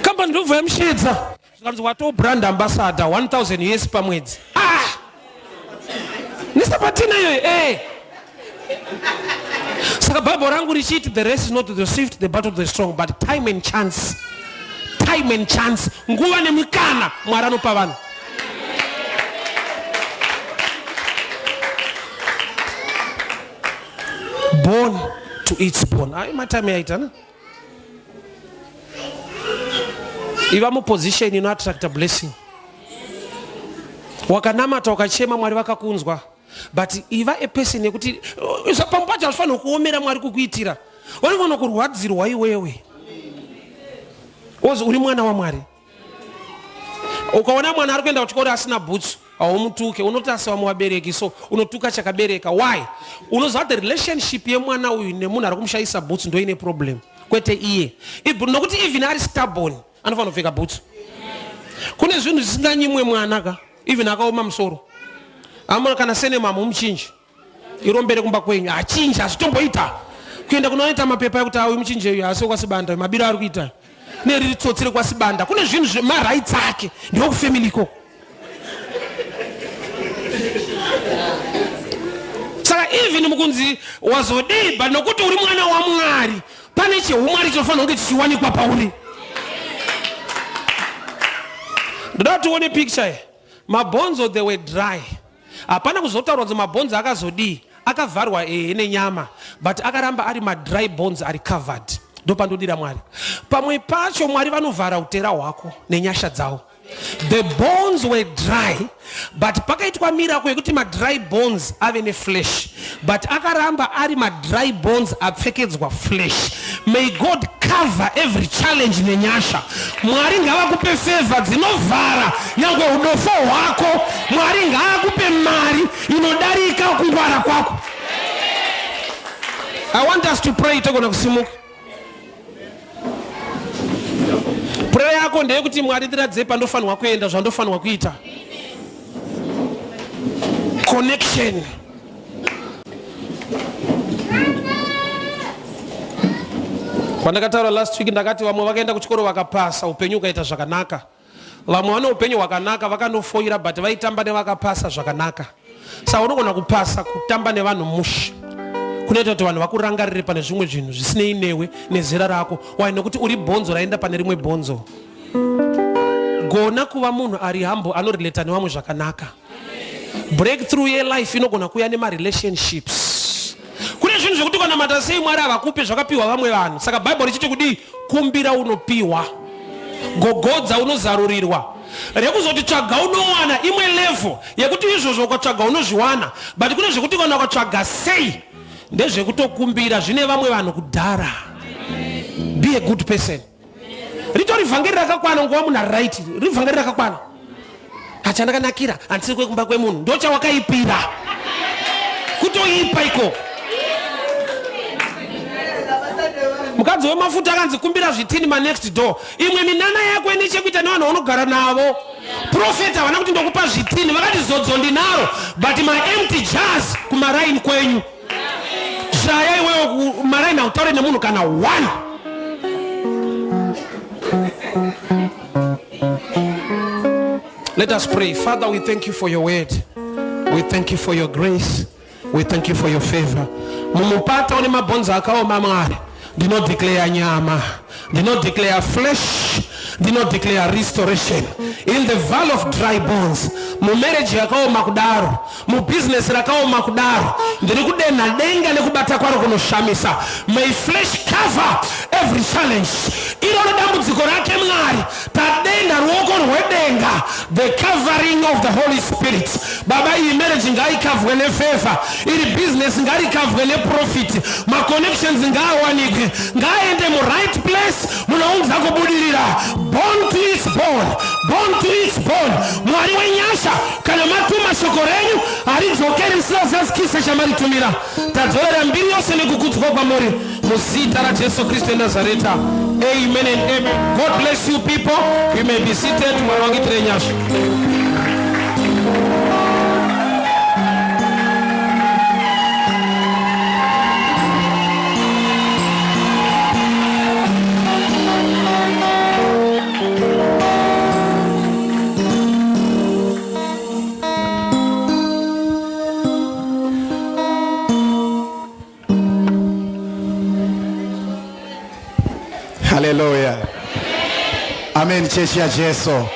Kamba ndobva yamshedza. Zvikanzi wato brand ambassador 1000 US pamwedzi. Ni sapatina yoyo Saka Bible rangu richiti the race is not to the swift, the battle to the strong, but time and chance. Nguva nemikana Mwari anopa vanhu. Born to its born. Matime yaitana. Iva mu position ino attract a blessing. Wakanamata wakachema Mwari vakakunzwa. But iva a person yekuti pampacha zvifana kuomera Mwari kukuitira. Wanofana kurwadzirwa iwewe. Ozi uri mwana waMwari. Ukaona mwana ari kuenda kuchikora asina boots, haumutuke, unotasa muvabereki so unotuka chakabereka. Why? Unoziva the relationship yemwana uyu nemunhu ari kumushaisa boots ndo ine problem. Kwete iye. Nokuti even ari stubborn anofana kupfeka boots. Kune zvinhu zvisinganyimwe mwana ka, even akaoma musoro. Amuna kana sene mama umuchinji. Irombere kumba kwenyu. Achinja asitomboita. Kuenda kunoita mapepa ekuti uyu muchinji uyu asi kwasibanda mabiro ari kuita. Neriri tsotsire kwasibanda. Kune zvinhu zvemarights ake ndio kufamily ko. Saka even mukunzi wazodeba nokuti uri mwana waMwari. Pane cheumwari chinofanira kunge chichiwanikwa pauri. Ndoda tuone picture. Mabonzo they were dry. Hapana kuzotaurwa kuti mabonzi akazodii akavharwa nenyama but akaramba ari dry bones ari covered. Ndopandodira Mwari. Pamwe pacho Mwari vanovhara utera hwako nenyasha dzawo. The bones were dry but pakaitwa miracle yekuti dry bones ave neflesh but akaramba ari dry bones apfekedzwa flesh. May God cover every challenge nenyasha. Mwari ngavakupe favor dzinovhara nyangwe udofo hwako. Mwari ngavakupe mari inodarika kungwara kwako. I want us to pray togona kusimuka. Prayer yako ndeyekuti Mwari ndiradze pandofanirwa kuenda zvandofanirwa kuita. Connection. Pandakataura last week ndakati vamwe vakaenda kuchikoro vakapasa upenyu ukaita zvakanaka. Vamwe vane upenyu hwakanaka vakanofoira but vaitamba nevakapasa zvakanaka. Saka unogona kupasa kutamba nevanhu musha. Kunoita kuti vanhu vakurangarire pane zvimwe zvinhu zvisinei newe nezera rako. Why? Nekuti uri bhonzo raenda pane rimwe bhonzo. Gona kuva munhu ari humble anorelata nevamwe zvakanaka. Breakthrough yeLife inogona kuya nemarelationships. Kune zvinhu zvekuti kana mata sei Mwari avakupe zvakapiwa vamwe vanhu. Saka Bible richiti kudi kumbira unopiwa, gogodza unozarurirwa. Rekuzoti tsvaga unowana imwe level yekuti izvozvo ukatsvaga unozviwana, but kune zvekuti kana ukatsvaga sei ndezvekutokumbira zvine vamwe vanhu kudhara. Be a good person. Ritori vhangeri rakakwana nguva munhu ari right. Ri vhangeri rakakwana. Achandakanakira handisiri kwekumba kwemunhu ndochawakaipira kutoipa iko. Mukadzi wemafuta akanzi kumbira zvitini next door. Imwe minana yako ine chekuita nevanhu vaunogara navo. Prophet havana kuti ndokupa zvitini, vakati zodzo ndinaro but my empty jars kumaraini kwenyu. Zvaya iwewe kumaraini hautaure nemunhu kana one. Let us pray. Father, we thank you for your word. We thank you for your grace. We thank you for your favor. Mumupata one mabonza akaoma Mwari. Do not declare nyama. Do not declare flesh. Do not declare restoration. In the valley of dry bones. Mu marriage yakaoma kudaro. Mu business rakaoma kudaro. Ndiri kudena denga nekubata kwaro kunoshamisa. May flesh cover every challenge. Iro dambudziko rake Mwari. Tadenda ruoko rwedenga. The covering of the Holy Spirit. Baba, iyi marriage ngaikavwe nefavor. Iri business ngaikavwe neprofit. Ma connections ngawanikwe. Ngaende mu right place. Munounza kubudirira. Born to its born. Born to its born. Mwari wenyasha. Kana matuma shokorenyu. Arizokeri msasa kisa shamaritumira. Tadzorera mbiri yose nekukudzwa kwamuri. Muzita ra Jesu Kristo Nazareta. Amen and amen. God bless you people. You may be seated. Mwangitire nyasha. Hallelujah. Amen. Chechi ya Jesu.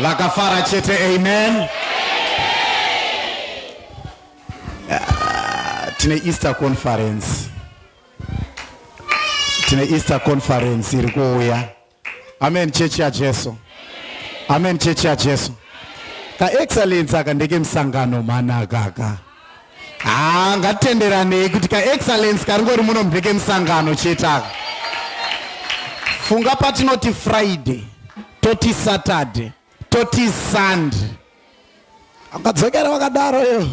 Vakafara chete. Amen. Tine Easter conference. Tine Easter conference iri kuuya. Amen. Chechi ya Jesu. Amen. Chechi ya Jesu. Ka excellence akandeke msangano mana kaka. Ngatenderane kuti ka excellence karingori muno mbeke msangano chetaka. Funga patinoti Friday, toti Saturday, toti Sunday. Akadzokera wakadaro yo.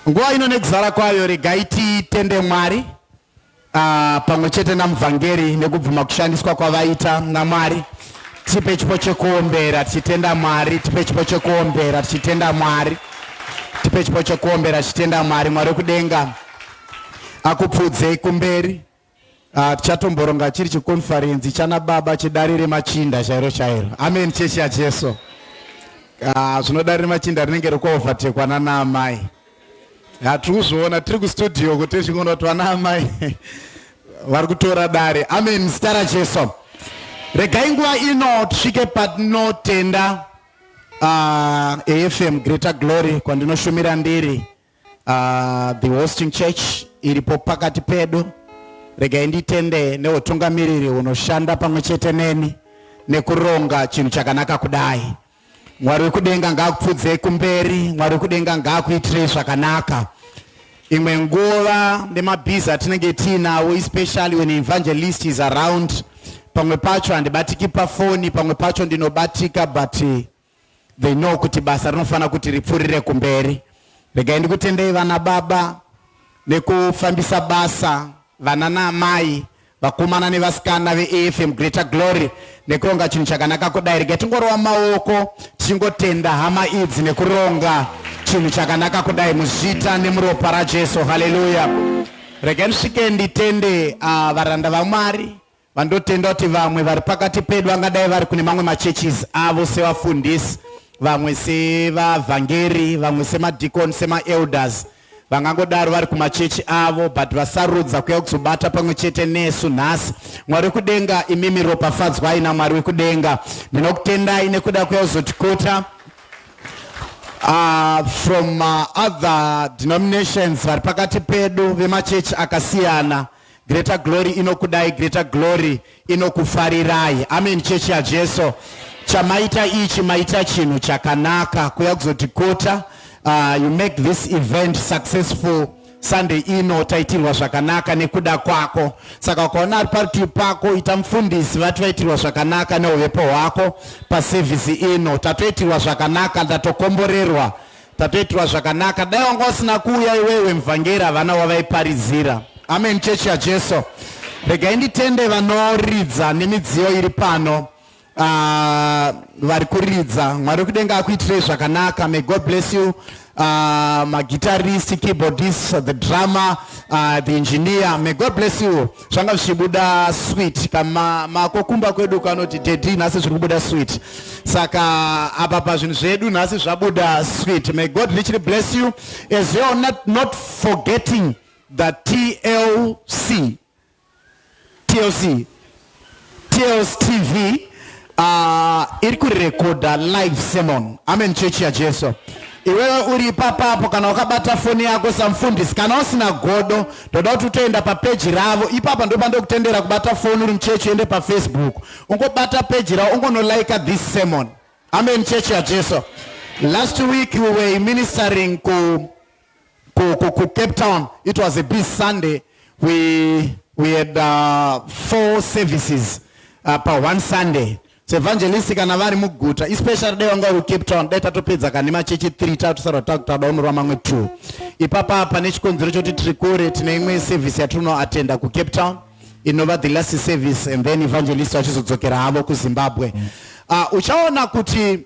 Nguva ino nekuzara kwayo regai titende Mwari. Pamwe chete namuvhangeri nekubvuma kushandiswa kwavaita naMwari. Tipe chipo chekuombera tichitenda Mwari, tipe chipo chekuombera tichitenda Mwari. Tipe chipo chekuombera tichitenda Mwari. Mwari wekudenga akupfudzei kumberi. Tichatomboronga chiri chikonferensi chana baba chidarire machinda chairo chairo. Amen. Chechi ya Jesu. Zvinodarire machinda rinenge rikuovatekwa nana amai. Tirikuzoona tiri kustudio kuti zvingonoti vana amai vari kutora dare. Amen. Zita ra Jesu. Regai nguva ino tisvike patinotenda AFM Greater Glory kwandinoshumira ndiri the hosting church iripo pakati pedu. Regai nditende neutungamiriri unoshanda pamwe chete neni nekuronga chinhu chakanaka kudai. Mwari wekudenga ngaakupfudzei kumberi. Mwari wekudenga ngaakuitirei zvakanaka. Imwe nguva nemabhizi atinenge tiinawo, especially when evangelist is around, pamwe pacho handibatiki pafoni, pamwe pacho ndinobatika, but they know kuti basa rinofana kuti ripfuurire kumberi. Regai ndikutendei vana baba nekufambisa basa, vana naamai, vakomana nevasikana veAFM Greater Glory nekuronga chinhu chakanaka kudai. Regai tingorova maoko tichingotenda hama idzi nekuronga chinhu chakanaka kudai muzita nemuropa raJesu. Hallelujah. Rega ndisvike nditende varanda vaMwari vandotenda kuti vamwe vari pakati pedu vangadai vari kune mamwe machurches avo sevafundisi, vamwe sevavhangeri, vamwe semadikoni, semaelders, vangangodaro vari kumachechi avo but vasarudza kuya kuzobata pamwe chete nesu nhasi. Mwari wekudenga, imimi ropafadzwai naMwari wekudenga. Ndinokutendai nekuda kuya kuzotikota from other denominations vari pakati pedu vemachechi akasiyana. Greater glory inokudai, greater glory inokufarirai. Amen. Chechi ya Jesu, chamaita ichi maita chinhu chakanaka kuya kuzotikota. You make this event successful. Sunday ino taitirwa zvakanaka nekuda kwako. Saka ukaona ari parutivi pako ita mufundisi vati vaitirwa zvakanaka neuvepo hwako paservice ino. Tatoitirwa zvakanaka, tatokomborerwa, tatoitirwa zvakanaka. Dai wanga usina kuuya iwewe muvhangeri havana wavaiparidzira. Amen. Chechi ya Jesu, regai nditende vanoridza nemidziyo iri pano, vari kuridza. Mwari wekudenga akuitirei zvakanaka. May God bless you. Guitarist, keyboardist, the drummer, the engineer, may God bless you. Zvanga zvichibuda sweet kama makokumba kwedu kanoti dedi nhasi zviri kubuda sweet. Saka apa pazvinhu zvedu nhasi zvabuda sweet. May God richly bless you, as you are not forgetting the TLC TV iri kurekoda live sermon. Amen. Chechi ya Jesu, iwewe uri papapo kana wakabata foni yako samfundisi kana usina godo ndoda kuti utoenda papeji ravo ipapa ndo pandokutendera kubata foni uri mchechi ende paFacebook ungobata peji ravo ungonolike this sermon. Amen. Chechi ya Jesu, last week we were ministering ku Cape Town. It was a busy Sunday. We had 4 services per one Sunday. So Evangelist kana vari muguta, especially dai wanga uri Cape Town, dai tatopedza kana machechi 3 tatusara takudaunura mamwe 2. Ipapa pane chikonzero choti tiri kure, tine imwe service yatino attenda ku Cape Town inova the last service, and then Evangelist wachizodzokera havo ku Zimbabwe. Uchaona kuti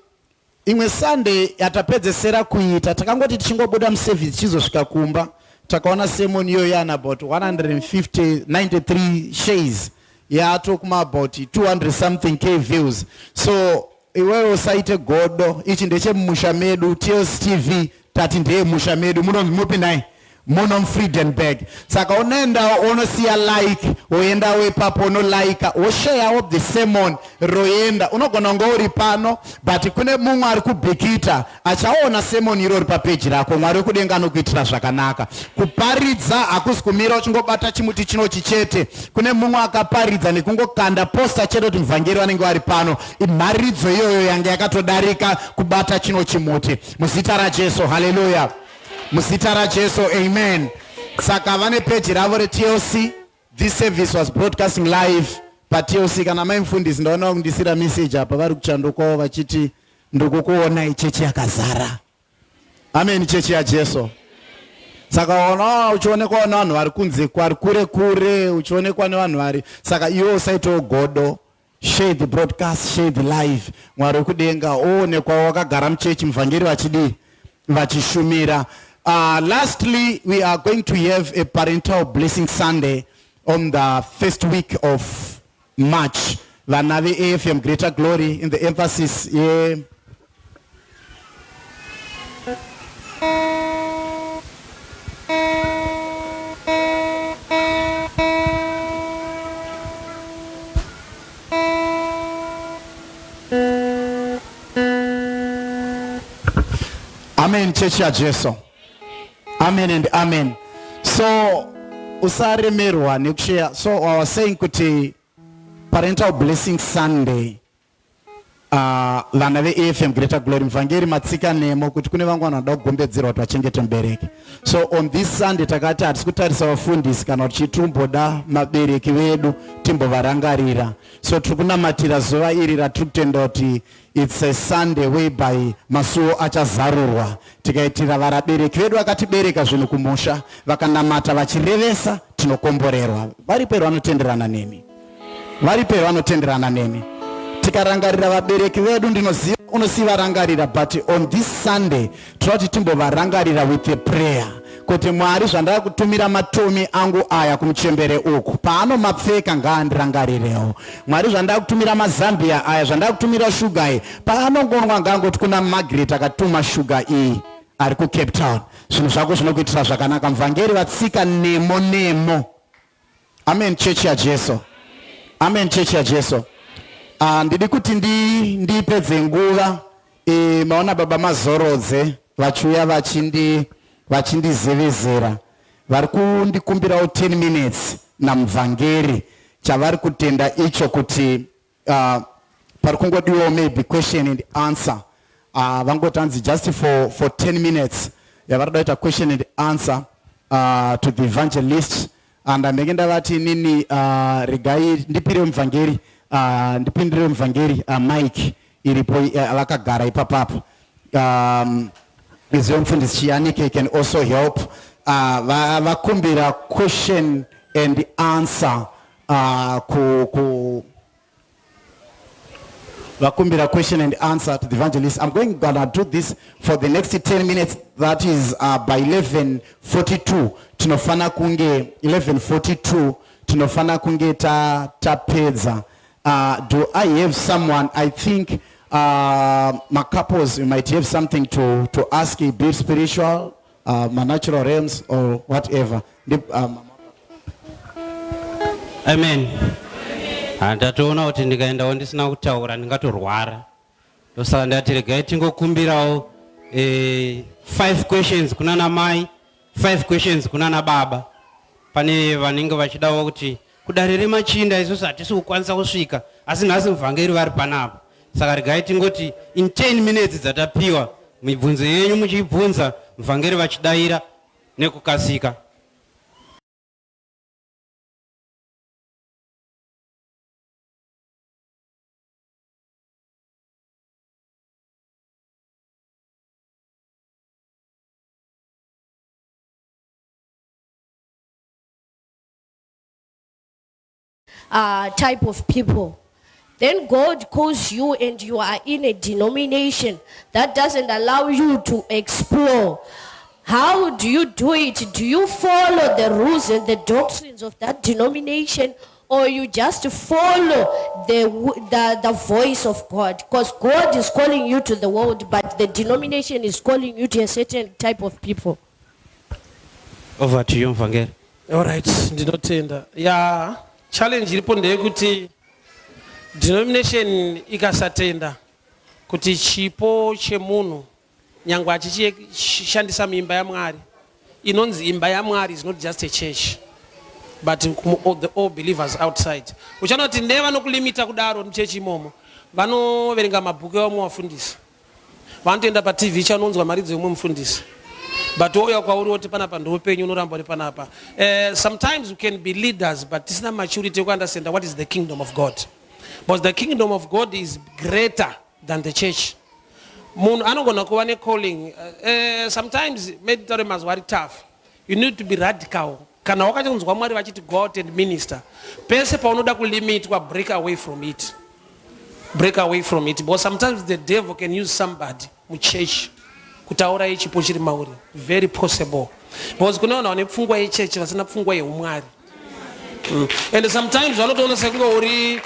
imwe Sunday yatapedzesera kuita takangoti tichingobuda muservice chizosvika kumba takaona sermon iyo yana about 193 shares yatokuma about 200 something k views. So iwewe usaite godo, ichi ndechemumusha medu. TLC TV tati ndeye musha medu, mupi nai muno Friedenberg. Saka unaenda unosiya like, uenda wepapo unolaika, ushare of the sermon roenda. Unogona ngori pano but kune mumwe ari kubhikita achaona sermon irori papeji rako. Mwari wekudenga anokuitira zvakanaka. Kuparidza hakusi kumira uchingobata chimuti chino chichete. Kune mumwe akaparidza nekungokanda posta chete kuti muvhangeri vanenge vari pano. Imharidzo iyoyo yange yakatodarika kubata chino chimuti. Muzita raJesu, haleluya. Muzita raJesu, amen. Saka vane page ravo reTLC. This service was broadcasting live pa TLC. Kana mai mfundisi ndaona kundisira message apa vari kuchandokwavo vachiti ndokukuona ichechi yakazara. Amen. Chechi ya Jesu. Saka ona uchionekwa na vanhu vari kunze kwari kure kure, uchionekwa nevanhu vari. Saka iwe usaitawo godo. Share the broadcast, share the live. Mwari wekudenga oonekwa wakagara muchechi muvhangeri vachishumira. Lastly, we are going to have a parental blessing Sunday on the first week of March. Vanave AFM Greater Glory in the emphasis. Yeah. Amen. Church ya Jesu. Amen and amen. So usaremerwa nekushare. So I was saying kuti parental blessing Sunday vana veAFM Greater Glory muvhangeri matsika nemo kuti kune vangu vanoda kugombedzerwa kuti vachengete mubereki. So on this Sunday takati hatisi kutarisa vafundisi kana kuti chitumboda mabereki vedu timbovarangarira. So tiri kunamatira zuva iri ratiri kutenda kuti it's a Sunday whereby masuo achazarurwa. Tikaitira varabereki vedu vakatibereka zvinhu kumusha vakanamata vachirevesa tinokomborerwa. Varipo ero vanotenderana nemi. Varipo ero vanotenderana nemi. Tikarangarira vabereki vedu ndinoziva unosivarangarira, but on this Sunday tinoti timbovarangarira with a prayer kuti Mwari zvandava kutumira matomi angu aya kumuchembere uku paano mapfeka ngaandirangarirewo. Mwari zvandava kutumira mazambia aya, zvandava kutumira shuga iyi paanongonwa ngangoti kuna Margaret akatuma shuga iyi ari ku Cape Town. Zvinhu zvako zvinokuitira zvakanaka. Muvhangeri vatsika nemo. Amen, chechi yaJesu. Amen, chechi yaJesu. Ndidi kuti ndipedze nguva maona baba mazorodze vachiuya vachindizevezera. Vari kundikumbirawo 10 minutes namuvhangeri chavari kutenda icho kuti pari kungodiwawo maybe question and answer. Vangotanzi just for 10 minutes yavari kudaita question and answer to the evangelist. And ndenge ndavati nini regai ndipire muvhangeri ndipindire muvhangeri mike iripo vakagara ipapapo. Izo mufundisi Chianike can also help. Vakumbira question and answer vakumbira question and answer to the evangelist. I'm gonna do this for the next 10 minutes. That is by 11:42 tinofana kunge 11:42 tinofana kunge tapedza. Do I have someone? I think my couples, you might have something to ask, a bit spiritual, my natural realms or whatever. Amen. Ndatoona kuti ndikaendawo ndisina kutaura ndingatorwara. Ndosaka ndati regai tingokumbirawo 5 questions kuna namai, 5 questions kuna nababa. Pane vanenge vachidawo kuti kudare remachinda isusu hatisi kukwanisa kusvika, asi nhasi muvhangeri vari panapa. Saka regai tingoti in 10 minutes dzatapiwa mibvunzo yenyu muchibvunza muvhangeri vachidaira nekukasika. Type of people. Then God calls you and you are in a denomination that doesn't allow you to explore. How do you do it? Do you follow the rules and the doctrines of that denomination, or you just follow the voice of God? Because God is calling you to the world, but the denomination is calling you to a certain type of people. Over to you, Mvangeri. All right, ndinotenda. Yeah. Challenge iripo ndeyekuti denomination ikasatenda kuti chipo chemunhu nyangwe achishandisa muimba yaMwari. Inonzi imba yaMwari is not just a church, but all believers outside. Uchanoti nevanokulimita kudaro muchechi imomo vanoverenga mabhuku eumwe wafundisi, vanotoenda paTV chanonzwa maridzo eumwe mufundisi, but ouya kwauri woti panapa ndoupenyu unoramba uri panapa. Sometimes we can be leaders but tisina maturity to understand what is the kingdom of God, because the kingdom of God is greater than the church. Munhu anogona kuva necalling. Sometimes meditare mazwa ari tough. You need to be radical. Kana wakachinzwa Mwari vachiti go out and minister, pese paunoda kulimitwa, break away from it. Break away from it, because sometimes the devil can use somebody muchurch kutaura ichipo chiri mauri. Very possible, because kunaona vane pfungwa yechechi vasina pfungwa yeumwari. And sometimes vanotoona sekunge uri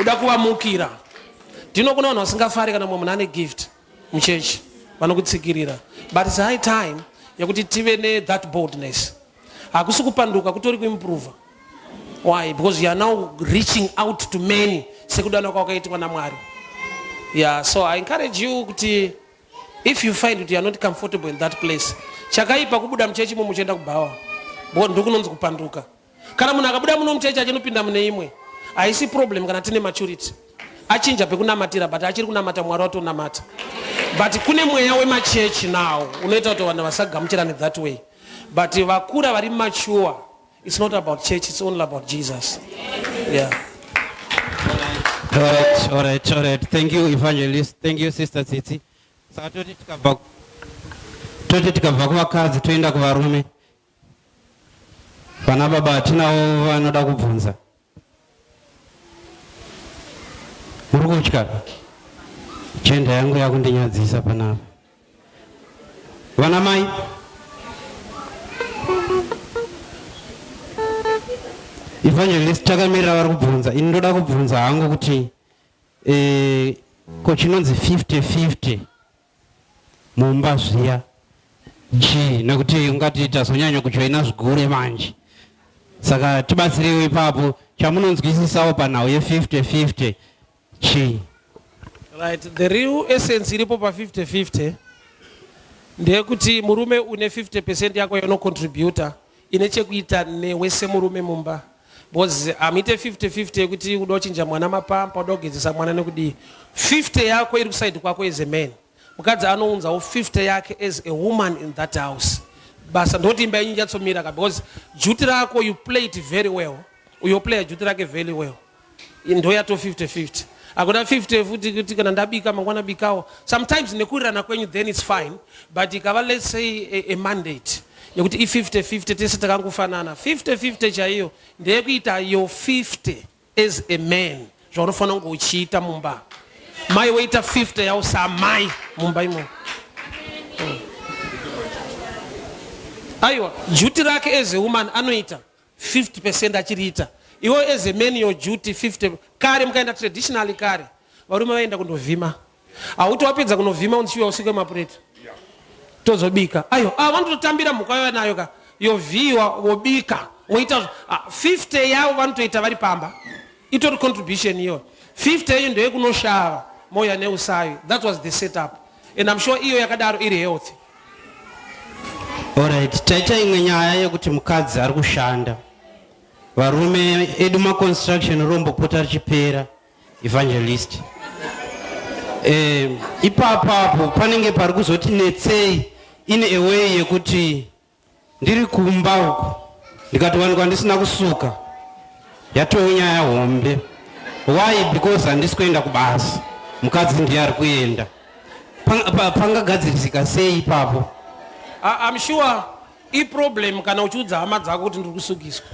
uda kuvamukira. Ndinokuona vanhu vasingafari kana munhu ane gift muchechi vanokutsikirira, but it's high time yakuti tive that boldness. Hakusi kupanduka kutori kuimprove. Why? Because you are now reaching out to many sekudana kwakaitwa naMwari. Yeah, so I encourage you kuti if you find that you are not comfortable in that place, chakaipa kubuda mchechi mu muchenda kubawa, bo ndokunonzi kupanduka. Kana munhu akabuda muno mchechi achinopinda mune imwe, haisi problem kana tine maturity. Achinja pekunamatira but achiri kunamata Mwari watonamata. But kune mweya wemachechi now unoita kuti vanhu vasagamuchirane that way. But vakura vari mature, it's not about church, it's only about Jesus. Yeah. All right. Thank you, Evangelist. Thank you, Sister Tsitsi. Saka toti tikabva kuvakadzi toenda kuvarume. Vana baba tinawo vanoda kubvunza. Muri kutya? Chenda yangu yakundinyadzisa panapa. Vana mai? Evangelist takamira vari kubvunza ini ndoda kubvunza hangu kuti chinonzi 50-50 mumba zviya chii nekuti ungati tazonyanya kujoina zvigure manje saka tibatsirewo ipapo chamunonzwisisawo panhau ye50-50 chii. Right, the real essence iripo pa 50-50 ndeyekuti murume une 50% yako yanocontributa ine chekuita newese murume mumba. Because amite 50-50 yekuti uda kuchinja mwana mapampa uda kugezesa mwana nekudii 50 yako iri kusaidi kwako as a man. Mukadzi anounzawo 50 yake as a woman in that house. Basa ndoti imba yenyu yatsomira because juti rako you play it very well. You play juti rake very well. Ndo yato 50-50. Agoda 50 futi kuti kana ndabika mangwana bikawo. Sometimes nekurirana kwenyu then it's fine, but ikava let's say a mandate yekuti i50-50 tese takangofanana 50-50 chaiyo ndeyekuita yo 50 as a man zvaunofana kunge uchiita mumba. Mai woita 50 yawo samai mumba imo. Aiwa juti rake as a woman anoita 50% achiriita. Iwo as a man your duty 50 kare mukaenda traditionally kare varume vaenda kundovhima auti wapedza kunovhima unosviwa usike mapureti tozobika ayo vanototambira mhuka yavo nayo ka yovhiwa wobika woita 50 yavo vanotoita vari pamba itori contribution iyo 50 iyo ndeyekunoshava moya neusayo. That was the setup and I'm sure iyo yakadaro iri healthy. Alright, taita imwe nyaya yekuti mukadzi ari kushanda varume edu maconstruction rombopota richipera Evangelist. Ipapapo panenge pari kuzoti netsei ine away yekuti ndiri kumba uku ndikatowanikwa ndisina kusuka yatoo nyaya hombe. Why? Because handisi kuenda kubasa mukadzi ndiye ari kuenda. Pangagadzirisika sei ipapo? I'm sure problem kana uchiudza hama dzako kuti ndiri kusukiswa.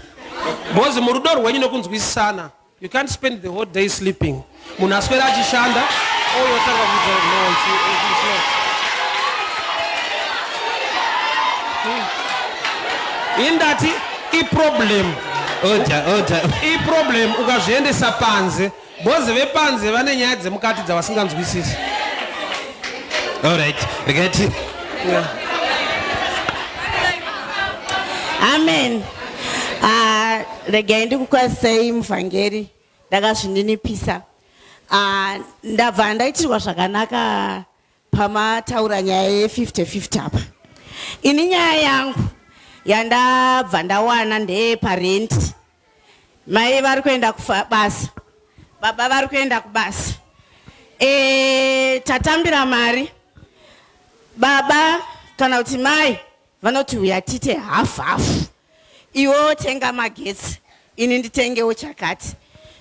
Because murudo rwenyu nekunzwisisana you can't spend the whole day sleeping. Munhu aswera achishanda oyotanga kuita indati iproblem iproblem ukazviendesa panze bozi vepanze vane nyaya dzemukati dzavasinganzwisisi. Alright, regati. Yeah. Amen. Regai ndikukwazisei muvhangeri ndakazvininipisa. Ndabva ndaitirwa zvakanaka pamataura nyaya ye50-50 apa. Ini nyaya yangu yandabva ndawana ndeyeparenti. Mai vari kuenda kubasa, baba vari kuenda kubasa. Tatambira mari. Baba kana kuti mai vanoti uya tite hafu. Iwo tenga magetsi, ini nditengewo chakati.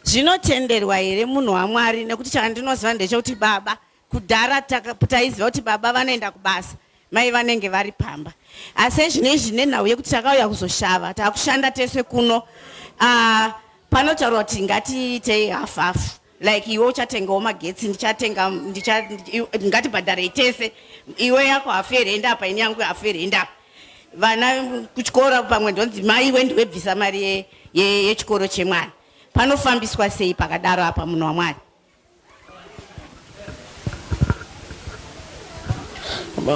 Zvinotenderwa here munhu waMwari nekuti chandinoziva ndechekuti baba kudhara taiziva kuti baba vanoenda kubasa, mai vanenge vari pamba. Asi zvine nhau yekuti takauya kuzoshava, takushanda tese kuno. Panotaurwa kuti ngatiitei hafu. Like iwe uchatengawo magetsi, ndichatenga ngatibhadharei tese. Iwe yako hafu here enda apa, ini yangu hafu here enda apa. Vana kuchikora pamwe ndonzi mai wendibvisa mari yechikoro chemwana. Panofambiswa sei pakadaro apa munhu waMwari?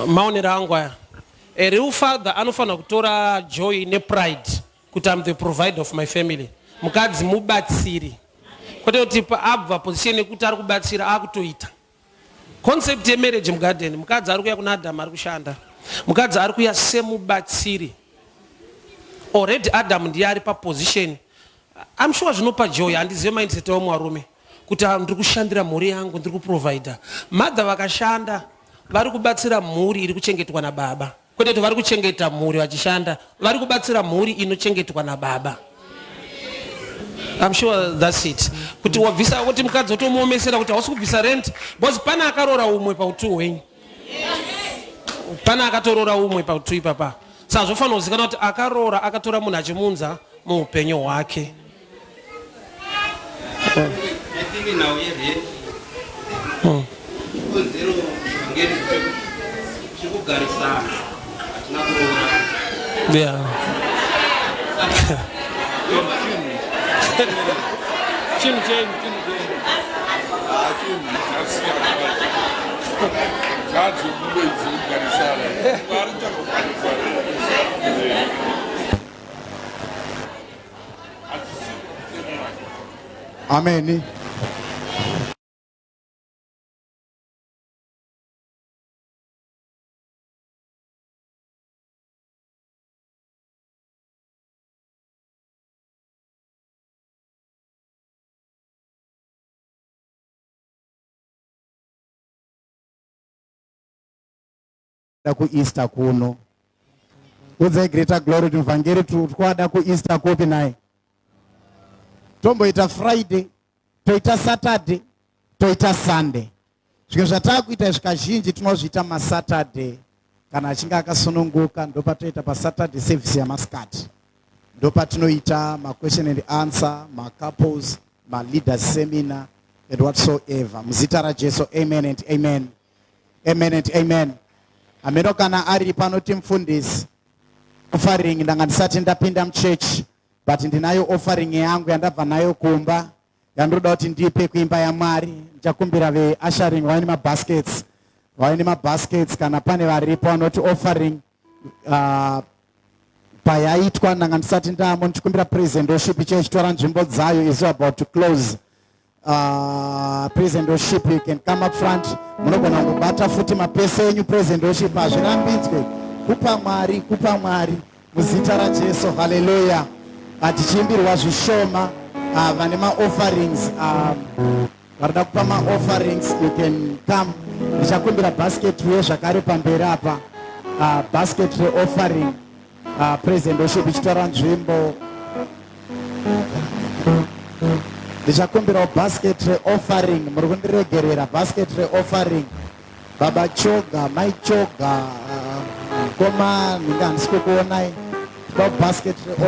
Maonero angu aya. A real father anofana kutora joy nepride kuti I'm the provider of my family. Mukadzi mubatsiri. Kwete kuti abva position yekuti ari kubatsira akutoita. Concept ye marriage mugarden mukadzi ari kuya kuna Adam ari kushanda. Mukadzi ari kuya semubatsiri. Already Adam ndiye ari pa position. I'm sure zvinopa joy handizive mindset wamwarume kuti ndiri kushandira mhuri yangu ndiri kuprovider. Madha vakashanda vari kubatsira mhuri iri kuchengetwa nababa. Kwete kuti vari kuchengeta mhuri vachishanda, vari kubatsira mhuri inochengetwa nababa. I'm sure that's it. Kuti wabvisa kuti mukadzi otomuomesera kuti hausi kubvisa rent, because pana akarora umwe pautu hwenyu. Pana akatorora umwe pautu ipapa. Saka zvofanira kuzikanwa kuti akarora akatora munhu achimunza muupenyu hwake. Amen. Ku Easter kuno. Udze greater glory to Evangeli twada ku Easter kopi naye. Tomboita Friday, toita Saturday, toita Sunday. Zvimwe zvatakuita zvikazhinji tinozviita maSaturday. Kana achinge akasununguka ndopatoita paSaturday service yamasikati. Ndopatinoita question and answer, couples, leaders seminar and whatsoever. Muzita raJesu, amen and amen. Amen and amen. Ameno kana ari panoti mfundisi offering ndanga ndisati ndapinda mchurch, but ndinayo offering yangu yandabva nayo kumba yandoda kuti ndipe kuimba yaMwari. Ndichakumbira ve ushering vaine mabaskets kana pane varipo vanoti offering payaitwa ndanga ndisati ndamo. Ndichikumbira praise and worship ichitora nzvimbo dzayo is about to close. Praise and worship, you can come up front. Munogona kubata futi mapese enyu praise and worship azvirambidzwe. Kupa Mwari muzita raJesu, hallelujah. Tichiimbirwa zvishoma vane ma-offerings, varida kupa ma-offerings, you can come. Ndichakumbira basket zvakare pamberi apa, basket re-offering, praise and worship ichitora nzvimbo. Ndichakumbira basket re-offering, muri kundiregerera basket re-offering. Baba Choga, Mai Choga, Koma, ndinga handisi kukuonai. Basket re